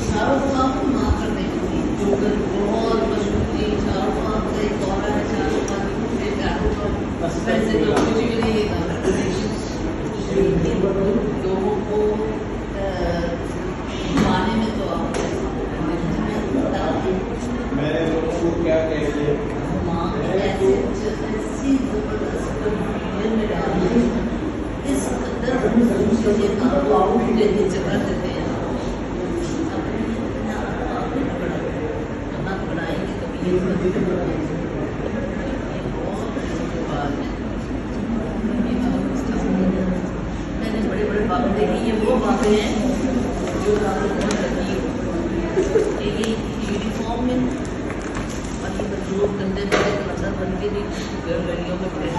शाहरुख को आपको माफ कर देंगे जो बहुत मशहूर थी। शाहरुख खान का एक दौरा है, शाहरुख खान के शाहरुख खान वैसे तो म्यूजिकली लोगों को घुमाने में तो आप मैं उसको क्या कहेंगे ऐसी जबरदस्त फिल्म में डाली इस कदर मुझे काम लेने जगह देते हैं नमक बनाएंगे तभी ये बहुत बात है। मैंने बड़े बड़े बातें देखी, ये वो बातें हैं जो यूनिफॉर्म में जो गंदे कलर बन के गलियों में फिर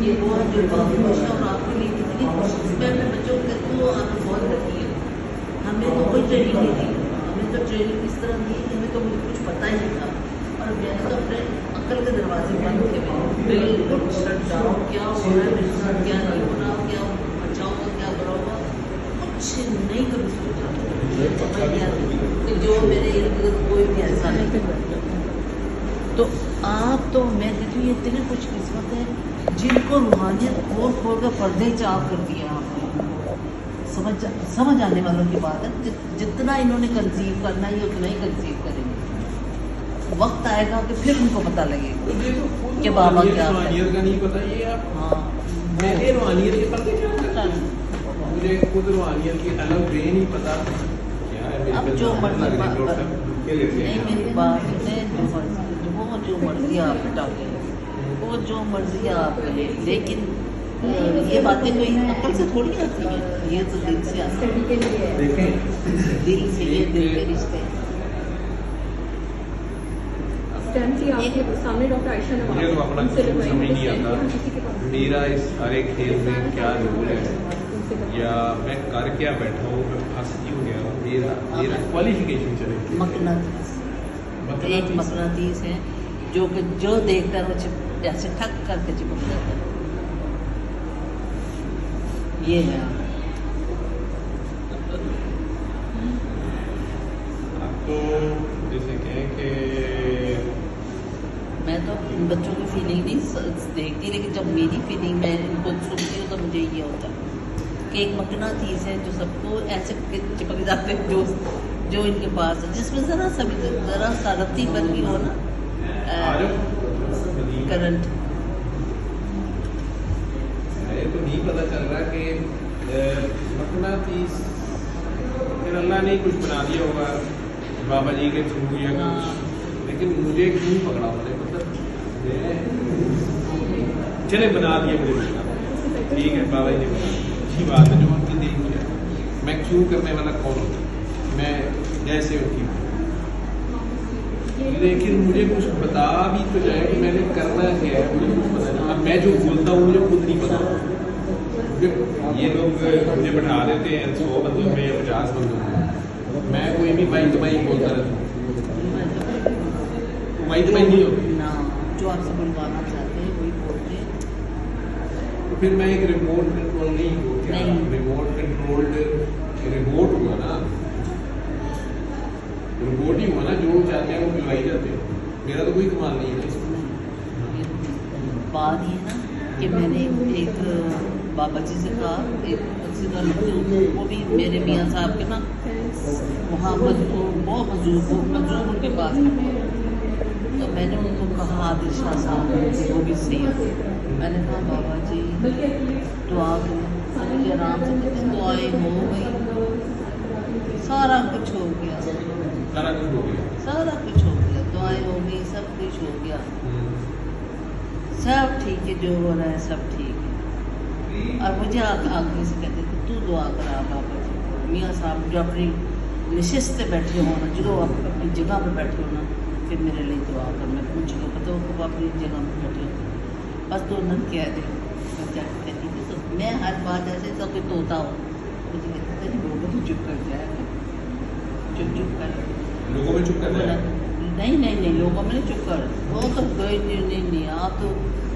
ये वो जो भाषा और आपके लिए कितनी मैं अपने बच्चों को कहती हूँ आप बहुत लगी है। हमें तो कोई ट्रेनिंग नहीं दी, हमें तो ट्रेनिंग इस तरह दी, हमें तो मुझे कुछ पता ही नहीं था और मैंने तो अपने अक्ल के दरवाजे बंद थे बिल्कुल शट डाउन। क्या हो रहा है मेरे साथ, क्या नहीं हो रहा, क्या अच्छा होगा क्या बुरा होगा, कुछ नहीं कभी सोचा। मुझे पता ही नहीं कि जो मेरे इर्द गिर्द कोई भी ऐसा नहीं। तो आप तो मैं कहती हूँ ये इतने खुशकिस्मत है जिनको रूहानियत खोल खोल कर पर्दे चाप कर दिया आपने। समझ आने वालों की बात है, जितना इन्होंने कंसीव करना है उतना ही कंसीव करेंगे। वक्त आएगा कि फिर उनको पता लगेगा कि बाबा क्या रूहानियत का नहीं पता ये आप। हाँ मैंने रूहानियत के पता क्या मुझे खुद रूहानियत की अलग वे नहीं पता क्या है। अब जो मर्जी नहीं मेरी बात है, जो मर्जी आप हटाओगे वो जो मर्जी आप करें, लेकिन ये बातें कोई अक्ल से थोड़ी आती है, ये तो दिल से आती है। देखें दिल से, ये दिल के रिश्ते। आपके सामने डॉक्टर आयशा मुझे तो अपना कुछ समझ नहीं आता मेरा इस हर एक खेल में क्या रोल है या मैं कर क्या बैठा हूँ, मैं फंस क्यों गया हूँ। मेरा क्वालिफिकेशन चले मकनातीस, एक मकनातीस है जो कि जो देखता है वो ऐसे ठक करके चिपक जाता है। ये है तो जैसे कहें कि मैं तो इन बच्चों की फीलिंग नहीं देखती, लेकिन जब मेरी फीलिंग मैं इनको सुनती हूँ तो मुझे ये होता है कि एक मकनातीस है जो सबको ऐसे चिपक जाते हैं जो इनके पास है, जिसमें ज़रा सा रत्ती बन गई हो ना करंट। मुझे तो नहीं पता चल रहा कि मकनातीस फिर अल्लाह ने कुछ बना दिया होगा बाबा जी के थ्रू या कुछ, लेकिन मुझे क्यों पकड़ा उन्होंने, मतलब चले बना दिया मुझे, ठीक है बाबा जी ने बना अच्छी बात है जो उनकी दिल किया। मैं क्यों करने वाला कौन हूँ, मैं जैसे उनकी, लेकिन मुझे कुछ बता भी तो जाए कि मैंने करना क्या है, मुझे कुछ पता नहीं। अब मैं जो बोलता हूँ मुझे खुद नहीं पता। ये लोग मुझे बैठा देते हैं 100 बंदों में या 50 बंदों में, मैं कोई भी माइक तो माइक बोलता रहता हूँ, माइक तो माइक नहीं होती ना जो आपसे बुलवाना चाहते हैं वही बोलते हैं। तो फिर मैं एक रिमोट कंट्रोल नहीं हो क्या, रिमोट कंट्रोल्ड रिमोट हुआ ना, रिपोर्ट ही हुआ ना, जो चाहते हैं वो बुलवाई जाते हैं। मेरा तो कोई कमाल नहीं है। बात ये ना कि मैंने एक बाबा जी से कहा, एक वो भी मेरे मियाँ साहब के ना वहाँ बहुत मजदूर उनके पास, तो मैंने उनको कहा आदिल शाह साहब वो भी सही है। मैंने कहा बाबा जी दुआ मुझे आराम से दुआएं हो गई, सारा कुछ हो गया, सारा कुछ हो गया, सारा कुछ हो गया, दुआएं हो गई, सब कुछ हो गया, सब ठीक है, जो हो रहा है सब ठीक है। और मुझे आगे से कहते थे तू दुआ करा बाबा जी। मियाँ साहब जो अपनी नशिस्त पे बैठे हो ना, जो आप अपनी जगह पे बैठे हो ना, फिर मेरे लिए दुआ कर। मैं पूछ लो पता हो कब अपनी जगह पे बैठे हो, बस तो उन्होंने कह दे। मैं क्या कहती थी तो मैं हर बात ऐसे तो कोई तोता हो, मुझे कहते थे लोगों तो चुप कर जाएगा, चुप कर, लोगों में चुप कर जाएगा। नहीं लोगों में नहीं चुप कर, वो तो कोई नहीं आप तो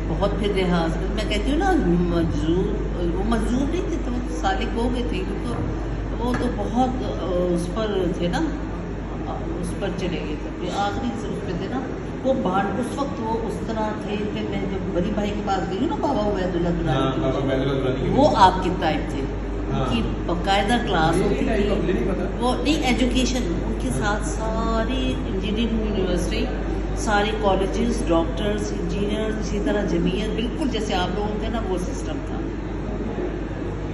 बहुत फिर लिहाज। मैं कहती हूँ ना मजदूर, वो मजदूर नहीं थे तो सालिक हो गए थे, तो वो वो तो बहुत उस पर थे ना, उस पर चले गए थे, फिर आखिरी उस पे थे ना वो बाहर। उस वक्त वो उस तरह थे। फिर मैं जब बड़ी भाई के पास गई ना, बाबा उबैदुल्ला दुरानी, वो आपके टाइप थे। उनकी बाकायदा क्लास होती थी, वो नहीं एजुकेशन उनके साथ सारी इंजीनियरिंग यूनिवर्सिटी, सारे कॉलेजेस, डॉक्टर्स, इंजीनियर्स, इसी तरह जमीयत, बिल्कुल जैसे आप लोगों के ना वो सिस्टम था।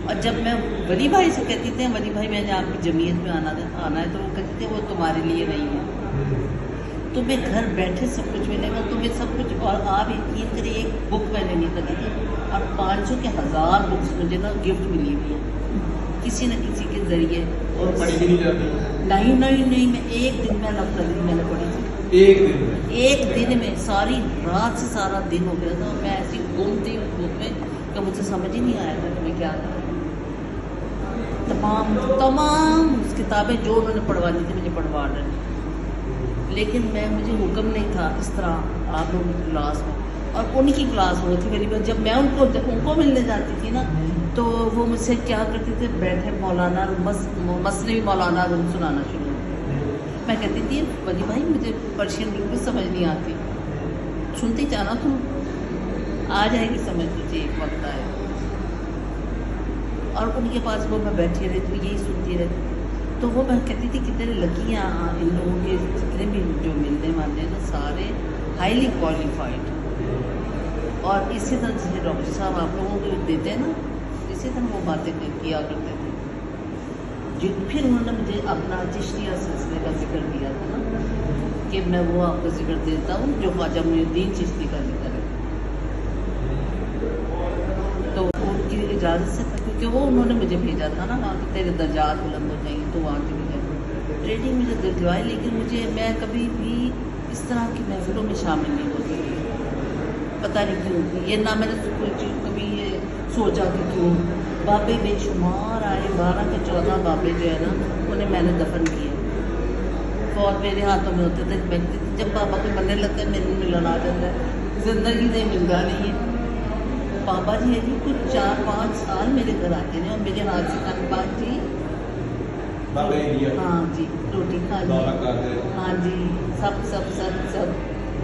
और जब मैं वली भाई से कहती थी वली भाई मैंने आपकी जमीयत में आना है, तो वो कहते थे वो तुम्हारे लिए नहीं है, तुम्हें घर बैठे सब कुछ मिलेगा, तुम्हें सब कुछ। और आप यकीन करिए एक बुक मैंने नहीं खरीदी और 500 के 1000 बुक्स मुझे ना गिफ्ट मिली हुई है किसी न किसी के जरिए। और पढ़ी भी नहीं जाती। नहीं मैं एक दिन में लफ्ज़ मैंने पढ़ी थी, एक दिन में सारी रात से सारा दिन हो गया था। मैं ऐसी गुम थी उस बुक में कि मुझे समझ ही नहीं आया था कि मैं क्या करूँ। तमाम किताबें जो उन्होंने पढ़वानी थी मुझे पढ़वा डाली, लेकिन मुझे हुक्म नहीं था इस तरह आप लोगों की क्लास में। और उनकी क्लास होती थी मेरी बात, जब मैं उनको मिलने जाती थी ना, तो वो मुझसे क्या करते थे, बैठे मौलाना मसनवी मौलाना रूम सुनाना शुरू। मैं कहती थी वली भाई मुझे पर्शियन बिल्कुल समझ नहीं आती, सुनती जाना तुम, आ जाएगी समझ, तुझे एक वक्त आए। और उनके पास वो मैं बैठी रहती, यही सुनती रहती। तो वो मैं कहती थी कितने लकी हैं इन लोगों के, जितने भी जो मिलने वाले हैं ना सारे हाईली क्वालिफाइड। और इसी तरह से डॉक्टर साहब आप लोगों को देते हैं ना, इसी तरह वो बातें किया करते थे। फिर उन्होंने मुझे अपना चिश्तिया सिलसिले का जिक्र दिया था ना, कि मैं वो आपको जिक्र देता हूँ जो ख्वाजा मुइनुद्दीन चिश्ती का जिक्र है। तो उनकी इजाज़त से था, क्योंकि वो उन्होंने मुझे भेजा था ना वहाँ कि तेरे दर्जात बुलंद हो जाएंगे, तो वहाँ चली जाए। ट्रेनिंग मुझे दिलवाई, लेकिन मैं कभी भी इस तरह की महफिलों में शामिल नहीं होती थी, पता नहीं क्यों। ये ना मैंने कोई चीज़ कभी ये सोचा कि क्यों। बाबे बेशुमार आए, 12 के 14 बाबे जो है ना उन्हें मैंने दफन किया और मेरे हाथों में होते थे। मैं जब बाबा को मरने लगता है मेरे मिलन आ जाता है, ज़िंदगी से मिलता नहीं है। बाबा जी है जी कुछ 4-5 साल मेरे घर आते हैं और मेरे हाथ से खाने बाद जी हाँ जी रोटी खा ली, हाँ जी सब सब सब सब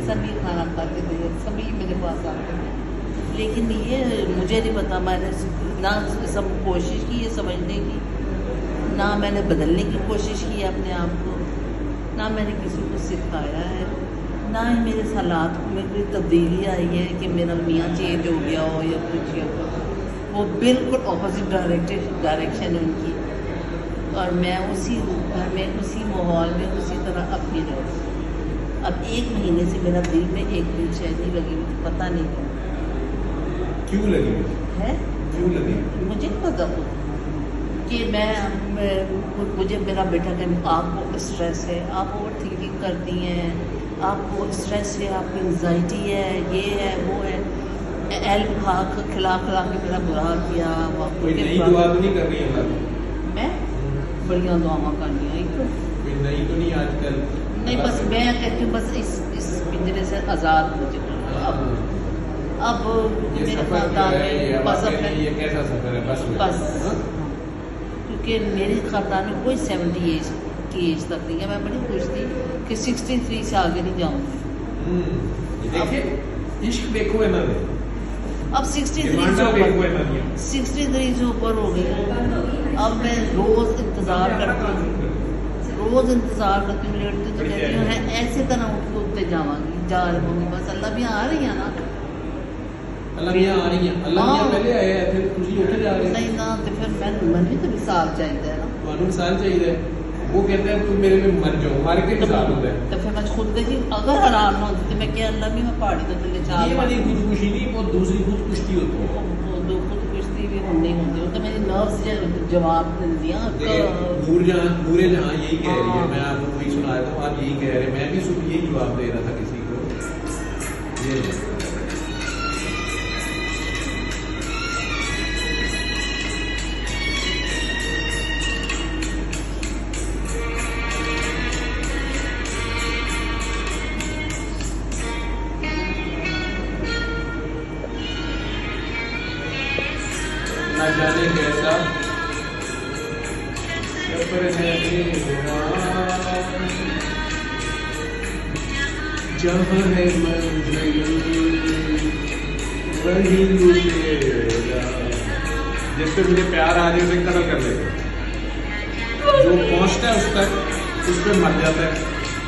सभी खाना खाते थे, सभी मेरे पास आते थे। लेकिन ये मुझे नहीं पता, मैंने ना सब कोशिश की है समझने की, ना मैंने बदलने की कोशिश की है अपने आप को, ना मैंने किसी को सिखाया है, ना ही मेरे हालात में कोई तब्दीली आई है कि मेरा मियाँ चेंज हो गया हो या कुछ या कुछ। वो बिल्कुल ऑपोजिट डायरेक्शन है उनकी, और मैं उसी घर में उसी माहौल में उसी तरह अपनी रहती। अब 1 महीने से मेरा दिल में एक दिन शैली लगी हुई, पता नहीं क्यों लगी है, क्यों लगी मुझे नहीं पता कि मुझे मेरा बेटा कहने आपको स्ट्रेस है, आप ओवर थिंकिंग करती हैं, आपको स्ट्रेस है, आपको एंजाइटी है, ये है वो है। एल्ब खिला के मेरा बुरा हाल किया। कोई नई दुआ तो नहीं कर रही है? मैं बढ़िया दुआवां करनी है, कोई नई तो नहीं आजकल? नहीं, बस मैं कहती हूँ बस इस पिंजरे से आज़ाद मुझे अब ये मेरे सफर क्या है, ये कैसा सफर है? बस क्योंकि मेरे खानदान में कोई 70 एज की एज तक नहीं है। मैं बड़ी खुश थी कि 63 से आगे नहीं जाऊँगी। देखिए इश्क देखो है ना, अब 63 से ऊपर हो गई। अब मैं रोज़ इंतज़ार करती हूँ, लेटती तो कहती हूँ है ऐसे तरह उठते जावांगी, जा रही होंगी, बस अल्लाह भी आ रही है ना, अल्लाह मियां आ रही है, अल्लाह मियां पहले आए हैं, फिर ਤੁਸੀਂ ਉੱਥੇ ਜਾ ਰਹੇ नहीं ना, तो फिर मैं भी तो मिसाल चाहिए ना, ਤੁਹਾਨੂੰ ਮਿਸਾਲ ਚਾਹੀਦਾ ਹੈ। वो कहते हैं तुम मेरे में मर जाओ, मर के मिसाल होता है। तो फिर मैं खुद देखी अगर आराम ना होती तो मैं क्या अल्लाह भी मैं पहाड़ी तो थले चाल ये वाली खुदकुशी नहीं, वो दूसरी खुदकुशी होती है। वो खुदकुशी भी होनी होती है, तो मेरी नर्व्स जवाब दिया। नूरे जहाँ यही कह रही है, मैं आपको वही सुना रहा हूँ, आप यही कह रहे हैं, मैं भी सुन यही जवाब दे रहा था किसी को। ये न जाने कैसा सफर है मेरा जहाँ है मंजिल वही लुटेरा। जिस पे मुझे प्यार आ रही है उसे कत्ल कर देगा, जो पहुंचता है उस तक उस पर मर जाता है,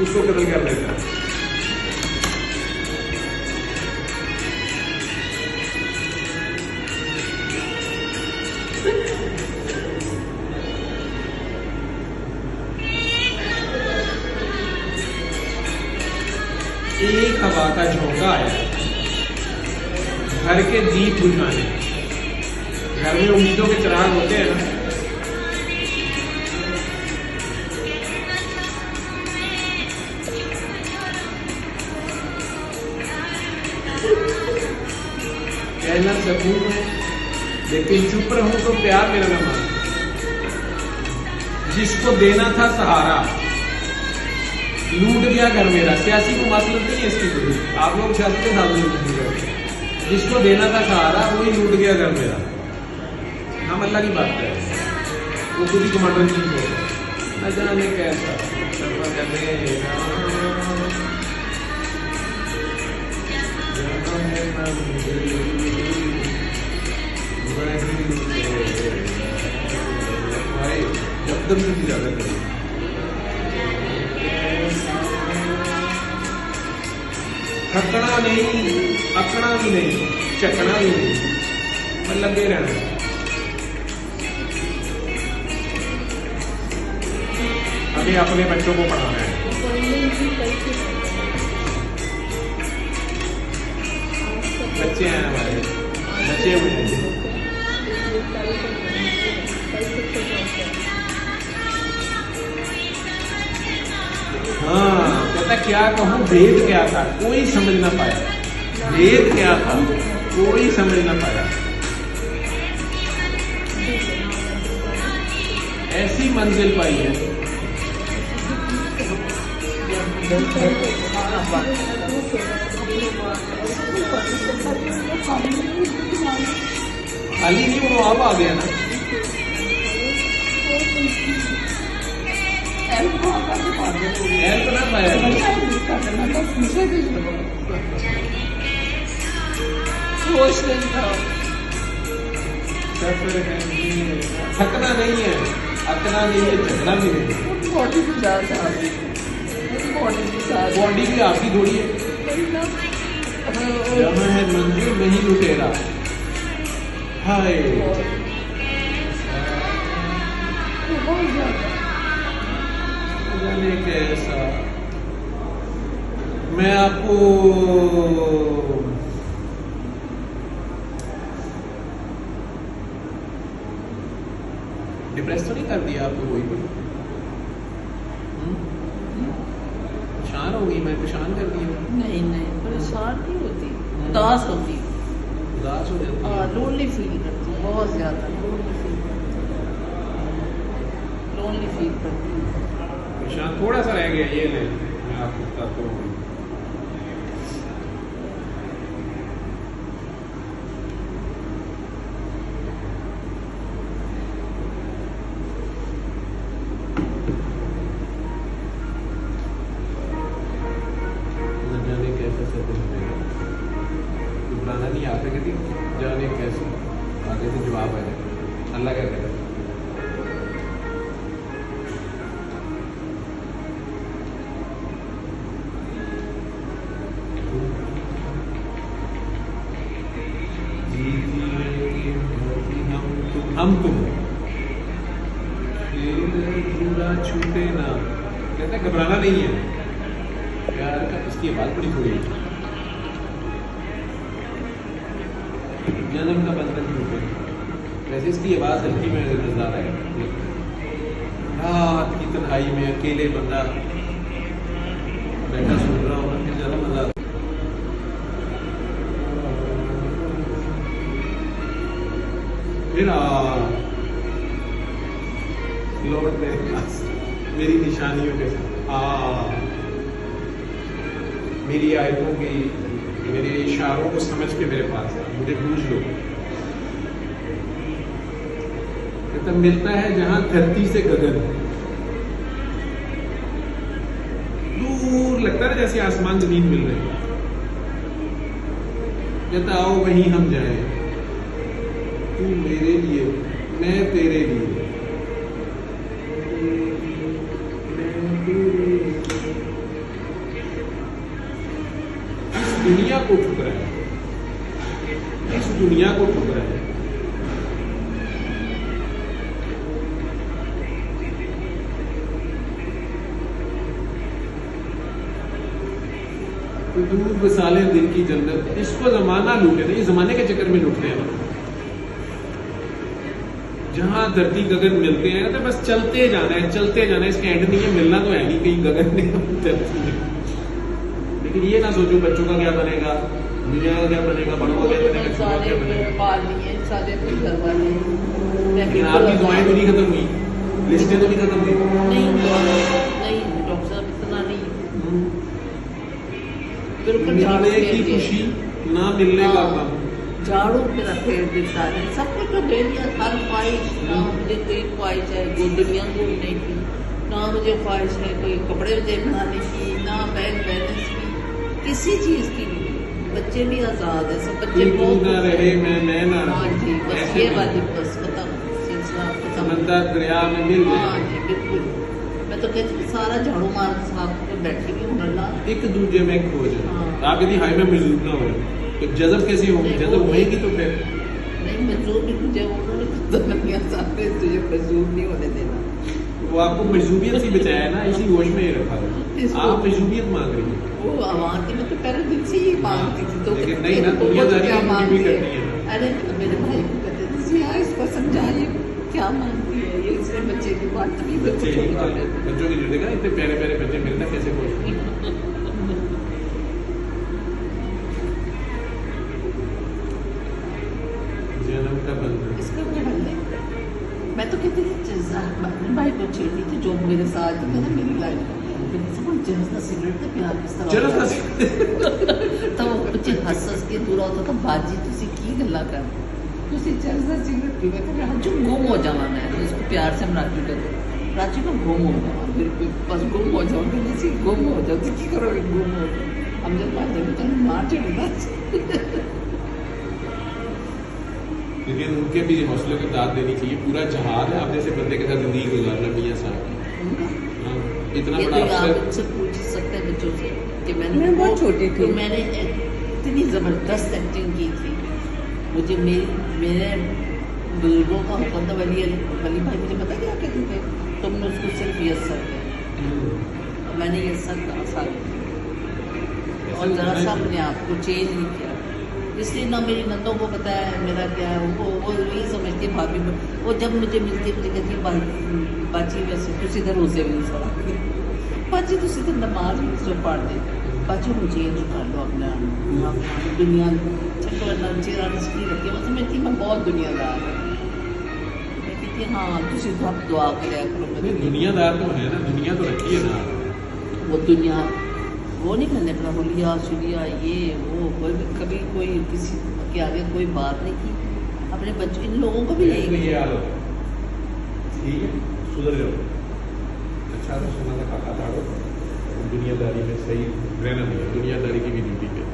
उसको कत्ल कर देता है। एक हवा का झोंका आया घर के दीप बुझाने। घर में उम्मीदों के चिराग होते हैं ना, कह ना सकूं लेकिन चुप रहूं तो प्यार मेरा न मान। जिसको देना था सहारा लूट गया घर मेरा। सियासी को मतलब नहीं है इसकी कोई, आप लोग सियासी के साथ नहीं। जिसको देना था सहारा वही लूट गया घर मेरा। हम अल्लाह की बात करें, वो खुद ही कमांडर इन चीफ हो। न जाने कैसा भाई जब तक भी ज्यादा करें। थकना नहीं, अकना भी नहीं, चकना भी नहीं, पर लगे रहना। अभी अपने बच्चों को पढ़ाना है। बच्चे हैं हमारे, बच्चे हुए हैं। हाँ, कहता क्या कहूँ, भेद क्या था कोई समझ ना पाया। भेद क्या था कोई समझ ना पाया। ऐसी मंजिल पाई है। खाली नहीं, वो अब आ गया ना। हेल्प ना पाया, थकना नहीं है, अकना नहीं है, झगड़ा भी नहीं। बॉडी भी आपकी थोड़ी है। जहाँ है मंजिल वही लुटेरा। हाय जाने कैसा। मैं आपको डिप्रेस तो नहीं कर दिया आपको कोई भी? परेशान हो गई, मैं परेशान कर दिया? नहीं नहीं, परेशान नहीं होती, उदास होती, उदास हो जाती है, लोनली फील करती हूँ, बहुत ज्यादा लोनली फील करती हूँ। परेशान थोड़ा सा रह गया, ये ले मैं आपको बताता हूँ। जाने कैसे से घबराना नहीं, आगे के दिन जाने कैसे आगे से जवाब आ जाए। अल्लाह क्या कहता है। हम तुम छूटे ना, कहते घबराना नहीं है। प्यार का इसकी आवाज बड़ी थोड़ी है। जन्म का बंधन टूटे, वैसे इसकी आवाज हल्की में नजर है। रात की तन्हाई में अकेले बंदा बैठा सुन रहा होगा, फिर ज्यादा मजा आता है। फिर लौट मेरे पास मेरी निशानियों के साथ, मेरी आयतों की, मेरे इशारों को समझ के मेरे पास आ, मुझे पूछ लो। कहता मिलता है जहां धरती से गगन, दूर लगता है जैसे आसमान जमीन मिल रहे हैं। कहता आओ वहीं हम जाए, तू मेरे लिए मैं तेरे लिए, इस दुनिया को ठुकराए, इस दुनिया को ठुकराए। तो दूर बसाले दिल की जन्नत, इसको जमाना लूटे ना, ये जमाने के चक्कर में लूटते हैं। जहां धरती गगन मिलते हैं तो बस चलते जाना है, चलते जाना है, इसका एंड नहीं है, मिलना तो है नहीं कहीं गगन ने धरती में। लेकिन ये ना सोचो बच्चों का क्या बनेगा, दुनिया का क्या बनेगा, बड़ों का क्या बनेगा, छोटों का क्या बनेगा। पाल लिए सारे कुछ करवा लिए, लेकिन आपकी दुआएं तो नहीं खत्म हुई, लिस्टें तो नहीं खत्म हुई। नहीं डॉक्टर साहब इतना नहीं, बिल्कुल मिलने की खुशी ना मिलने का गम। झाड़ू मेरा फेर दे सारे, सब कुछ तो दे दिया, हर ख्वाहिश। ना मुझे कोई ख्वाहिश है वो दुनिया घूमने की, ना मुझे ख्वाहिश है कोई कपड़े बनाने की, ना बैंक बैलेंस की, किसी चीज़ की नहीं। बच्चे भी आज़ाद है, सब बच्चे तू ना रहे मैं ना हाँ रहूं। जी, बस ऐसे ये में बात बस खत्म, सिलसिला खत्म। समंदर दरिया में मिल हाँ जाए, जी बिल्कुल। मैं तो कहती हूँ सारा झाड़ू मार साहब पे बैठी हुई हूँ अल्लाह। एक दूजे में खो जाए। हाँ। आप यदि हाई में मजदूर ना हो तो जजब कैसे होगी, नहीं, जजब वो होएगी तो फिर नहीं मजदूर भी तुझे उन्होंने तो नहीं सामने तुझे मजदूर नहीं होने देना। वो आपको मजदूरियत से बचाया है ना, इसी होश में ही रखा है। आप मजदूरियत मांग रही हैं। वो आवाज़ की मैं तो पहले दिन से ही मांगती थी, तो लेकिन नहीं ना, दुनियादारी क्या तो मुझे भी करनी है। अरे मेरे भाई को कहते थे हाँ इसको समझाइए क्या मांगती है ये, इसने बच्चे की बात नहीं बच्चे बच्चे बच्चों की जो देखा इतने प्यारे प्यारे बच्चे मिलना कैसे खुश हैं। जन्म का बंधन इसका क्या हल है? मैं तो कहती थी अपने भाई को छेड़ी थी जो मेरे साथ था ना मेरी लाइफ में, समझ जहज का सिगरेट का प्यार किस तरह चलो होता तो वो बच्चे हंस के दूर होता था बाजी तुसी की गल्ला कर तुसी जहज का सिगरेट पीवे तो मैं जो गुम हो जावा मैं तो इसको प्यार से हम राजू कहते राजू का गुम हो जावा बिल्कुल बस गुम हो जाओ कि किसी गुम हो जाओ तो की करोगे गुम हो जाओ हम जब बात जब तो मार चढ़ेगा। लेकिन उनके भी हौसले को दाद देनी चाहिए। पूरा जहाज है, आप जैसे बंदे के साथ जिंदगी गुजारना मियां साहब। हाँ, इतना ये बड़ा तो आप अफसर। उनसे पूछ सकते हैं बच्चों से कि मैंने मैं बहुत छोटी थी। तो मैंने इतनी ज़बरदस्त एक्टिंग की थी। मुझे मेरे बुजुर्गों का हुक्म था वली भाई मुझे पता क्या कहते थे तुमने उसको सिर्फ यस सर किया। मैंने यस सर कहा सारे और ज़रा सा अपने आप को चेंज नहीं किया। इसलिए ना मेरी नंदों को पता है मेरा क्या है, वो यही समझती है भाभी वो जब मुझे मिलती है मुझे कहती है बाची वैसे तुसी इधर उसे भी सड़ा बाची तुसी तो नमाज भी सो पढ़ दे बाची को चेंज कर लो अपना दुनिया छठा चेहरा नस्ली रखी वो समझती मैं बहुत दुनियादार है। मैं कहती हाँ तुसी सब दुआ करे करो। दुनियादार तो है ना, दुनिया तो रखी है ना। वो दुनिया वो नहीं करने अपना हुलिया शुलिया ये वो कोई भी कभी कोई किसी के आगे कोई बात नहीं की। अपने बच्चों इन लोगों को भी यही ये हाल होता है। ठीक है, सुधर जाओ। अच्छा तो सुना था काका ताड़ो दुनियादारी में सही रहना नहीं है, दुनियादारी की भी ड्यूटी करती है।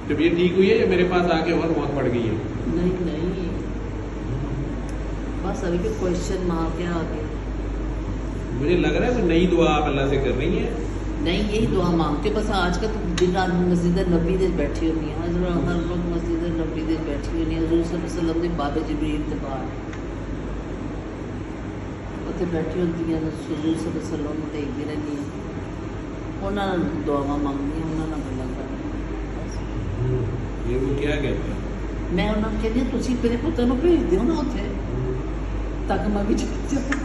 जब ये ठीक हुई है या मेरे पास आके और मौत बढ़ गई है? नहीं बस अभी के क्वेश्चन मार के आ गए। मुझे लग रहा है वो नई दुआ आप अल्लाह से कर रही हैं। नहीं यही दुआ मांगते बस आज का तो दिन रात मस्जिद नबी दे बैठी होनी है हर रोज मस्जिद नबी दे बैठी होनी है। हज़ूर सल्लल्लाहु अलैहि वसल्लम ने बाबे जिब्रील के बाहर ਉੱਥੇ बैठी होती हैं हज़ूर सल्लल्लाहु अलैहि वसल्लम ਨੂੰ देखती रहनी है उन्होंने दुआवां मांगनी उन्होंने गल्लां करनी। ये वो क्या कहते हैं? मैं उन्होंने कहती तुसी मेरे पुत्र ਨੂੰ भेज ਦਿਓ ना ਉੱਥੇ तक मैं भी चल जाऊँ।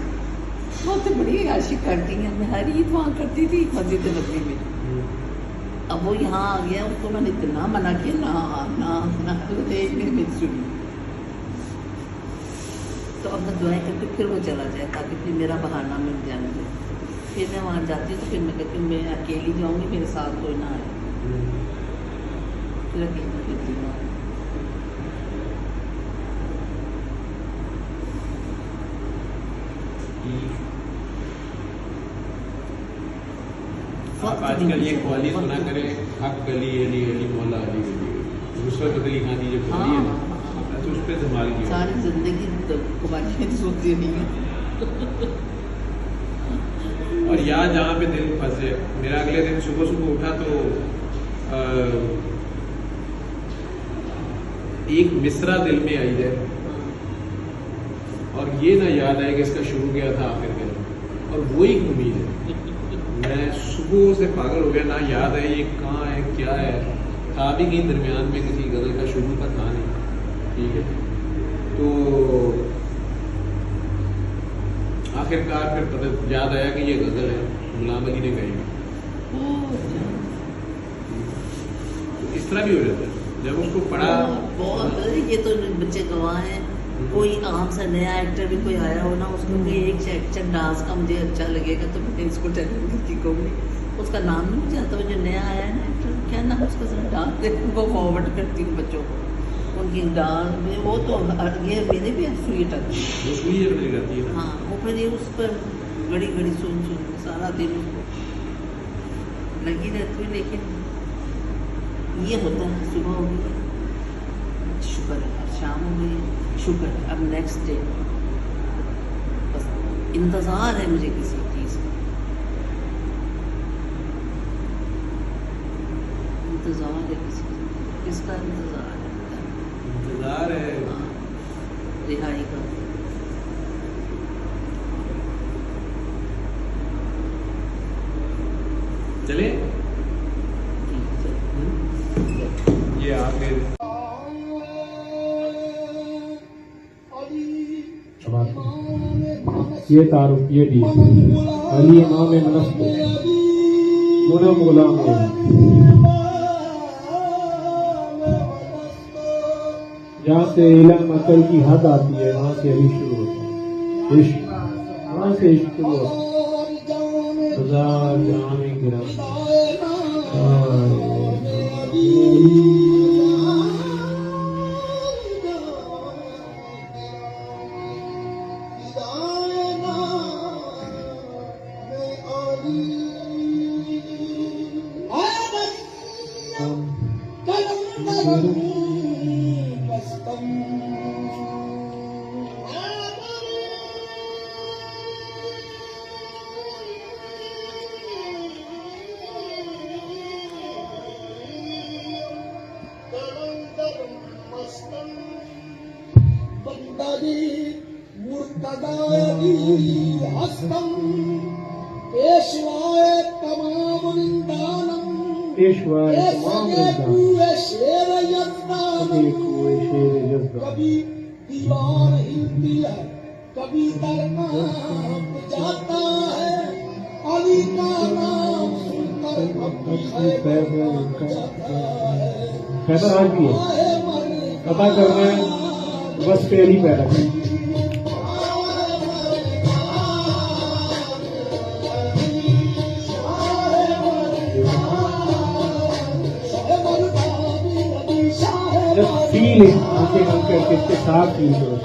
वो तो बड़ी आशी करती हैं मैं हर ईद वहाँ करती थी मस्जिद नबी में। अब वो यहाँ आ गया उसको मैंने इतना मना किया ना एक मेरी सुनी तो अब मैं दुआएं करके फिर वो चला जाए ताकि फिर मेरा बहाना मिल जाने दे। फिर मैं वहाँ जाती हूँ तो फिर मैं कहती हूँ मैं अकेली जाऊँगी मेरे साथ कोई ना आए फिर अकेली फिरती हूँ। आजकल ये कवाली सुना करे, हक गली अली अली मौला अली गली, नुसरत फतेह अली खान की जो कवाली है ना, तो उस पर धमाल की सारी जिंदगी कवालियाँ तो सुनती नहीं है। और यहाँ जहाँ पे दिल फंसे, मेरा अगले दिन सुबह सुबह उठा तो एक मिसरा दिल में आई है और ये ना याद आए कि इसका शुरू क्या था आखिर क्या, और वो ही उम्मीद है। मैं सुबह से पागल हो गया, ना याद है ये कहाँ है क्या है, था भी कहीं दरमियान में किसी गज़ल का शुरू का था नहीं, ठीक है। तो आखिरकार फिर पता याद आया कि ये गज़ल है, गुलाम अली ने गाई। तो इस तरह भी हो जाता है जब उसको पढ़ा। बहुत ये तो बच्चे गवाह हैं। कोई आम सा नया एक्टर भी कोई आया हो ना, उसको कोई एक सेक्शन डांस का मुझे अच्छा लगेगा तो मैं इसको टैलेंट की कहूँगी, उसका नाम नहीं मुझे आता। वो जो नया आया है ना एक्टर, क्या नाम उसका, जरा डांस देखने को फॉरवर्ड करती हूँ बच्चों को, उनकी डांस में वो तो ये मेरे भी स्वीट आती है। हाँ, वो फिर ये उस पर घड़ी घड़ी सुन सारा दिन उसको लगी रहती है। लेकिन ये होता है, सुबह हो गई शुक्र है, शाम हो गई शुक्र है, अब नेक्स्ट डे बस इंतज़ार है मुझे किसी चीज़ का, इंतज़ार है किसका इंतज़ार है, हाँ, रिहाई का। चले ये आखिर ये तारुफ ये डी अली इमाम नस्ब गुलाम गुलाम जहाँ से इल्म अकल की हद आती है वहाँ से अली शुरू होता है, इश्क वहाँ से इश्क शुरू होता है। हजार जहाँ में गिरा कभी दीवार हिलती है, कभी दरकाप जाता है, अली का नाम सुनकर पैदा आज भी है, पता करना है बस पहली पैदा कर। फील आंखें बंद करके इसके साथ फील करो।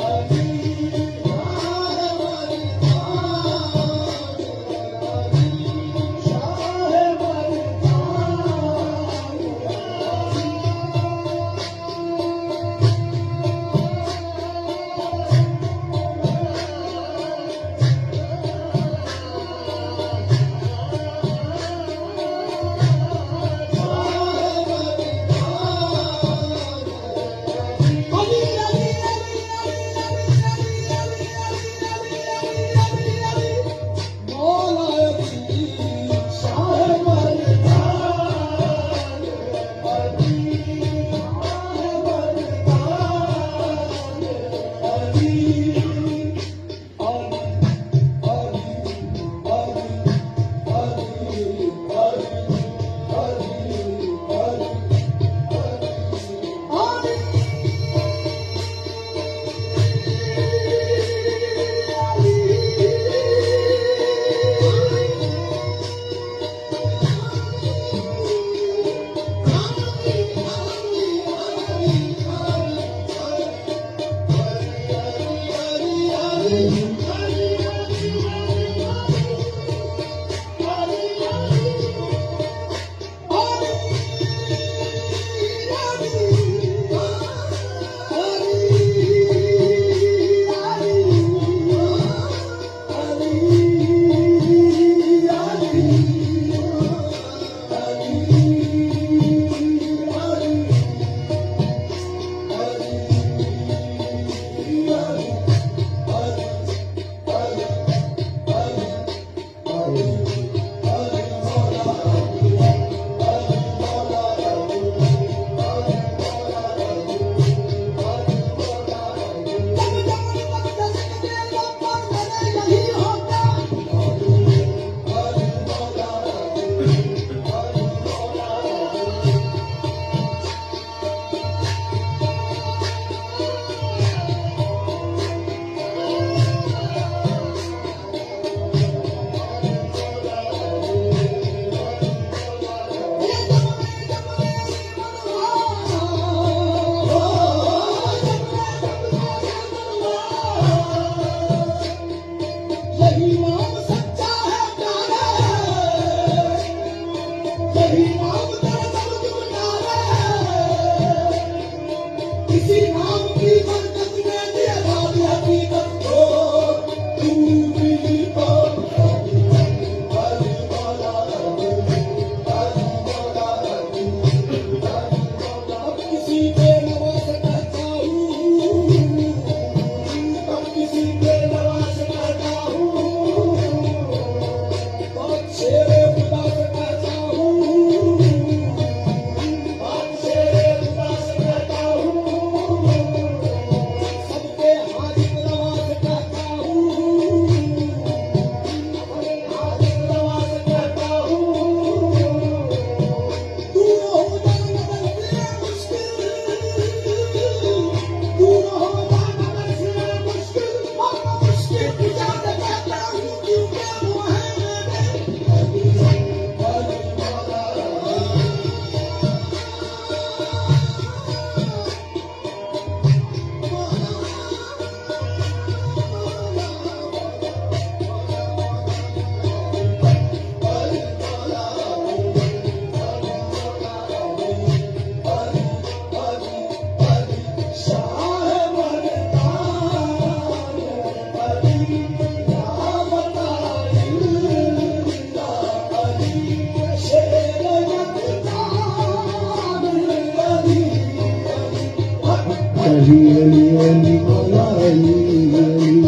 अली अली अली मौला अली अली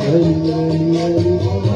अली अली अली मौला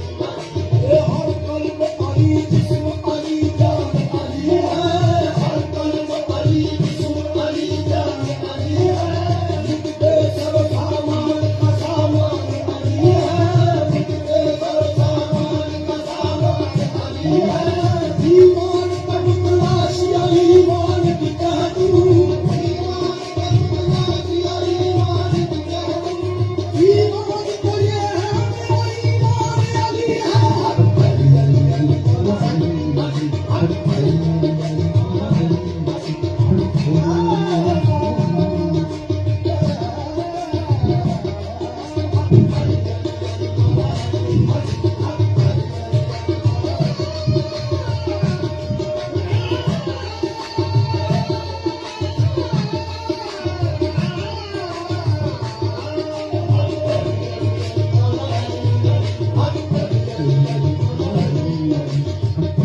हर कल्ब अली जिस्म अली जान अली है हर कल्ब अली जिस्म अली जान अली है जितने सब सामान का सामान अली है जितने सब सामान का सामान अली है ईमान का तलाशी ईमान की कह दूं ईमान का तलाशी ईमान की कह दूं ईमान को ये है मेरा ईमान अली है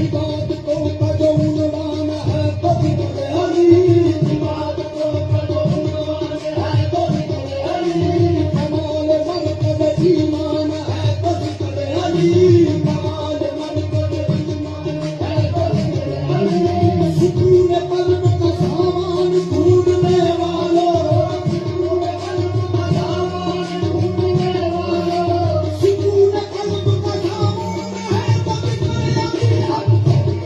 इबादतों का जो उन्वान है तो जिक्र अली इबादतों का जो उन्वान है तो जिक्र अली कमाल मरतब ईमान है तो जिक्र अली कमाल मरतब ईमान है तो जिक्र अली सुकून कल्ब का सामान ढूंढने वालों सुकून कल्ब का सामान ढूंढने वालों सुकून कल्ब का सामान है तो जिक्र अली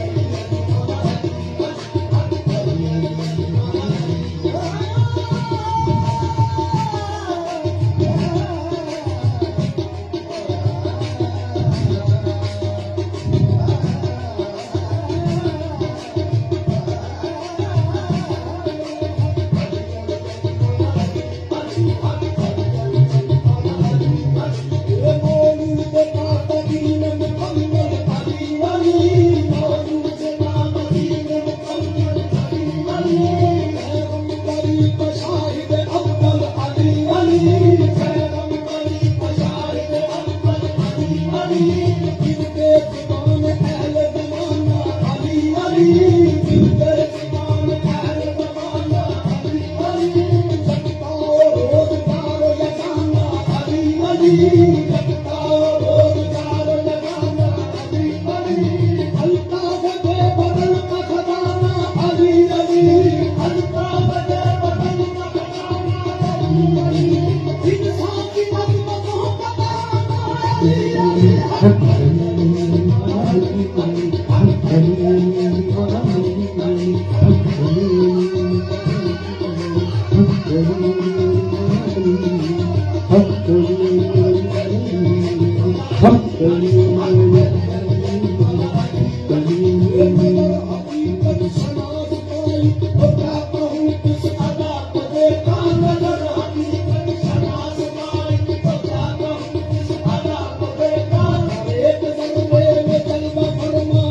मौलूद कातदीन मुकम्मल अली अली मौलूद कातदीन मुकम्मल अली अली पैगंबरी का शाहिद अव्वल अली अली पैगंबरी का शाहिद अव्वल अली अली जिनके दीवान अहले ज़माना अली अली जिनके दीवान अहले ज़माना अली अली लगता रोज़गार लगाना अली अली लगता रोज़गार लगाना अली अली अल्ताफ़ बदल का खजाना अली अली अल्ताफ़ बदल का खजाना अली अली इंसान की मजबूतों का दाना अली अली हकीकत शनाज़ पाई तो क्या कहूँ किस अदा को देखा नजर हकीकत शनाज़ पाई तो क्या कहूँ किस अदा को देखा एक ज़र्रे में जलवा फरमा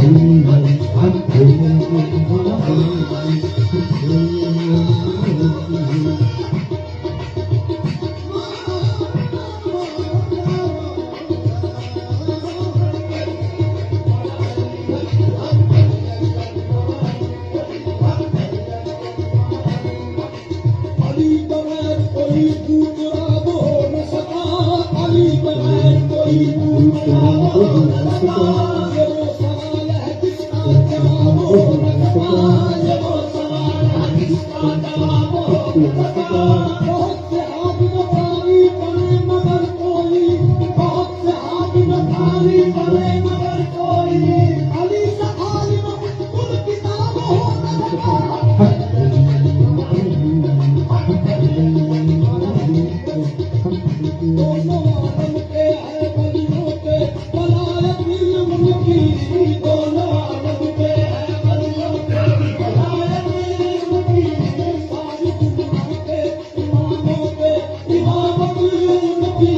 Ali करम को भी न सका, ये वो सवाल है जिसका जवाब हो न सका, ये वो सवाल है जिसका जवाब हो न सका। बहुत से हाथ में पानी पड़े मगर कोई, बहुत से हाथ में पानी पड़े मगर कोई, अली से आलिम कुल किताब हो न सका। दोनों आलम के है वलियों के वलायत इल्म की, दोनों आलम के है वलियों के वलायत इल्म की, सारी दुनिया के इमामों के इमामत इल्म की,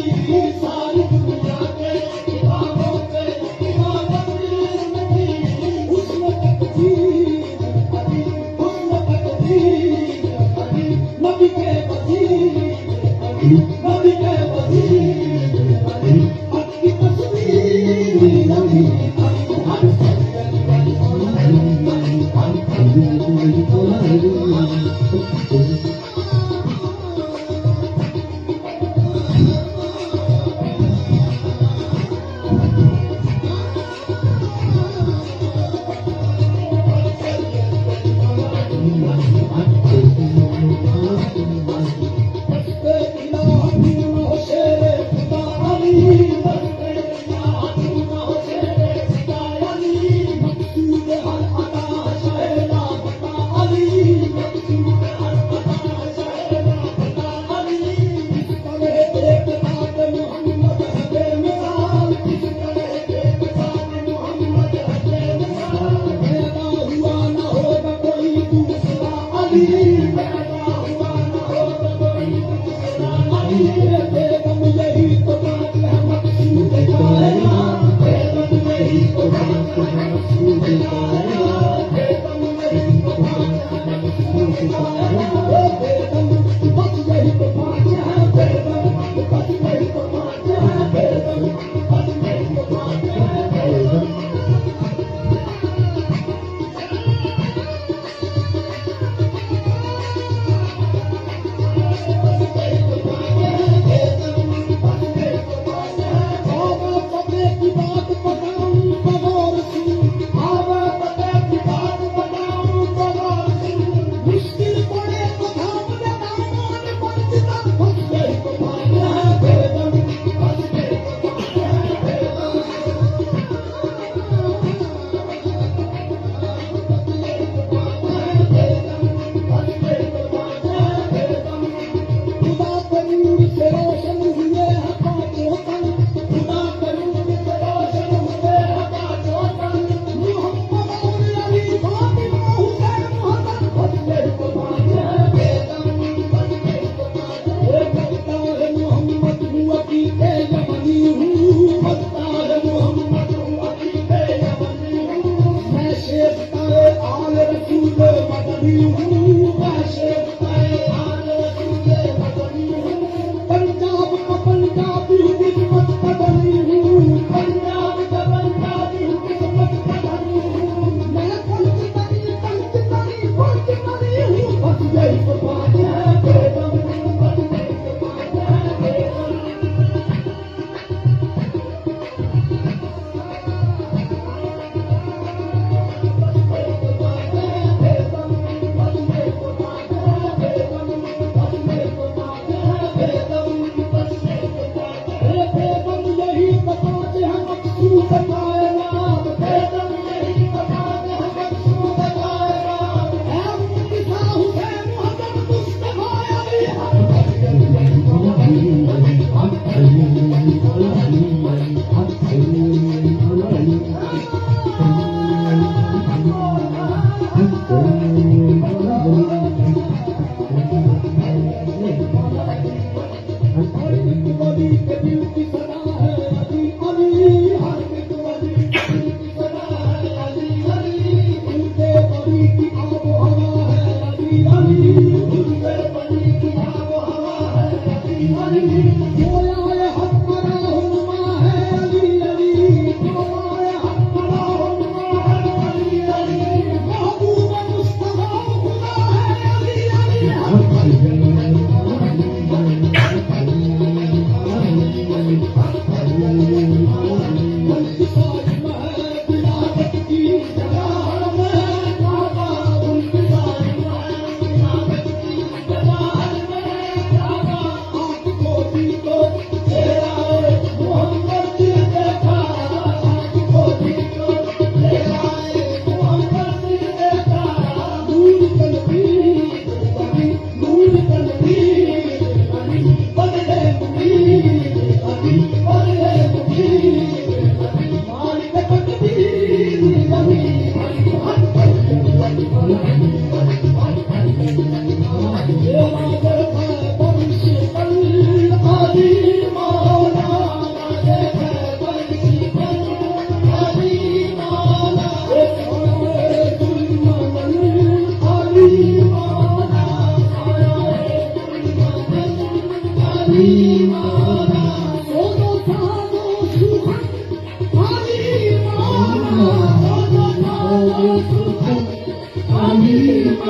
सारी दुनिया के इमामों के इमामत इल्म की। हुस्न तकदीर अली, हुस्न तकदीर अली, नबी के वजीर अली, नबी के वजीर अली, आपकी तस्वीर अली,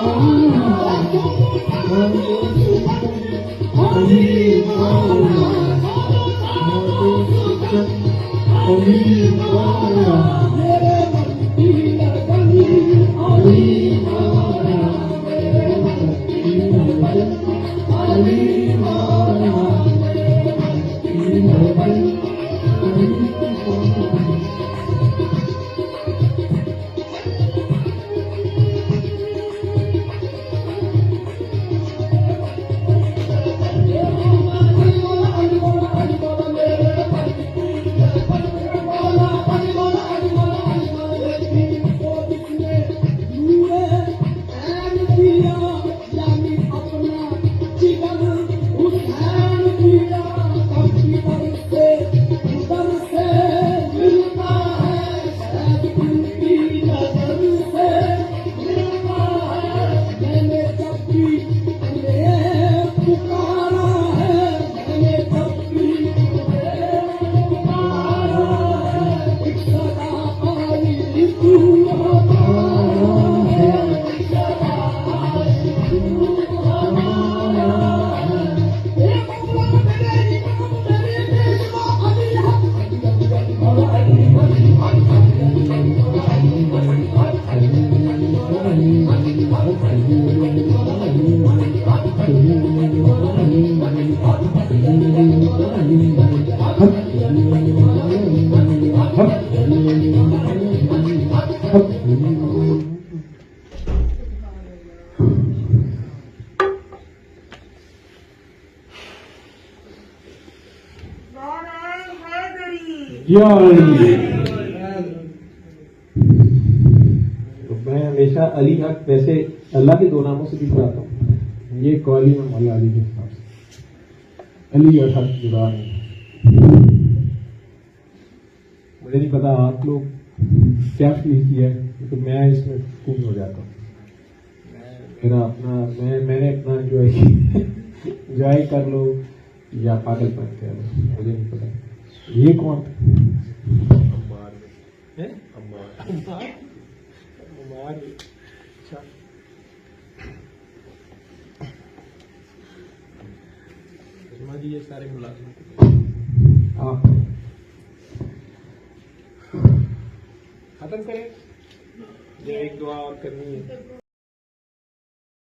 तो मैं हमेशा अली हक, वैसे अल्लाह के 2 नामों से भी बुलाता हूँ, ये कौली में मौला अली के हिसाब से अली और हक जुड़ा है। मुझे नहीं पता आप लोग क्या फील किया है, तो मैं इसमें खूब हो जाता हूँ। मेरा अपना मैंने अपना एंजॉय कर लो या पागलपन कर लो, मुझे नहीं पता। ये कौन ये सारे मुलाजिम खत्म करें या एक दुआ और करनी है?